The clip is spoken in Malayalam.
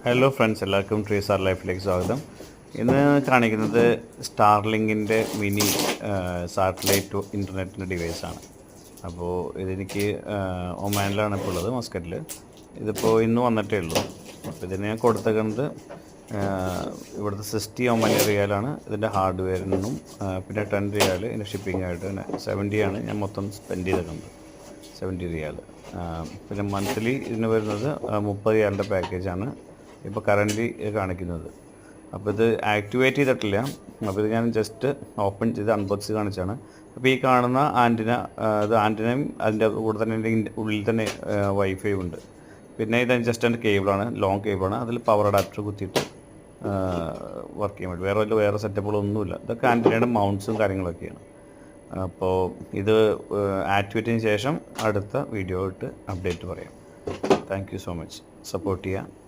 ഹലോ ഫ്രണ്ട്സ്, എല്ലാവർക്കും ട്രീസ് ആർ ലൈഫിലേക്ക് സ്വാഗതം. ഇന്ന് കാണിക്കുന്നത് സ്റ്റാർലിങ്കിൻ്റെ മിനി സാറ്റലൈറ്റ് ഇൻ്റർനെറ്റിൻ്റെ ഡിവൈസാണ്. അപ്പോൾ ഇതെനിക്ക് ഒമാനിലാണ് ഇപ്പോൾ ഉള്ളത്, മസ്കറ്റിൽ. ഇതിപ്പോൾ ഇന്ന് വന്നിട്ടേ ഉള്ളൂ. അപ്പോൾ ഇതിന് ഞാൻ കൊടുത്തേക്കുന്നത് ഇവിടുത്തെ 60 ഒമാനി റിയാലാണ് ഇതിൻ്റെ ഹാർഡ്വെയറിനും, പിന്നെ 10 റിയാൽ ഇതിൻ്റെ ഷിപ്പിംഗ് ആയിട്ട് തന്നെ 70 ആണ് ഞാൻ മൊത്തം സ്പെൻഡ് ചെയ്തിട്ടുണ്ട്. 70 റിയാൽ. പിന്നെ മന്ത്ലി ഇതിന് വരുന്നത് 30 റിയാലിൻ്റെ പാക്കേജാണ് ഇപ്പോൾ കറൻ്റ് കാണിക്കുന്നത്. അപ്പോൾ ഇത് ആക്ടിവേറ്റ് ചെയ്തിട്ടില്ല. അപ്പോൾ ഇത് ഞാൻ ജസ്റ്റ് ഓപ്പൺ ചെയ്ത് അൺബോക്സ് കാണിച്ചാണ്. അപ്പോൾ ഈ കാണുന്ന ആൻറ്റിന, ഇത് ആൻറ്റിനയും അതിൻ്റെ കൂടെ തന്നെ ഉള്ളിൽ തന്നെ വൈഫൈ ഉണ്ട്. പിന്നെ ഇത് ജസ്റ്റ് എൻ്റെ കേബിളാണ്, ലോങ് കേബിളാണ്. അതിൽ പവർ അഡാപ്റ്റർ കുത്തിയിട്ട് വർക്ക് ചെയ്യാൻ വേണ്ടി വേറെ സെറ്റപ്പുകളൊന്നുമില്ല. ഇതൊക്കെ ആൻറ്റിനയുടെ മൗണ്ട്സും കാര്യങ്ങളൊക്കെയാണ്. അപ്പോൾ ഇത് ആക്ടിവേറ്റ് ചെയ്തതിന് ശേഷം അടുത്ത വീഡിയോ ഇട്ട് അപ്ഡേറ്റ് പറയാം. Thank you so much. Support ചെയ്യുക.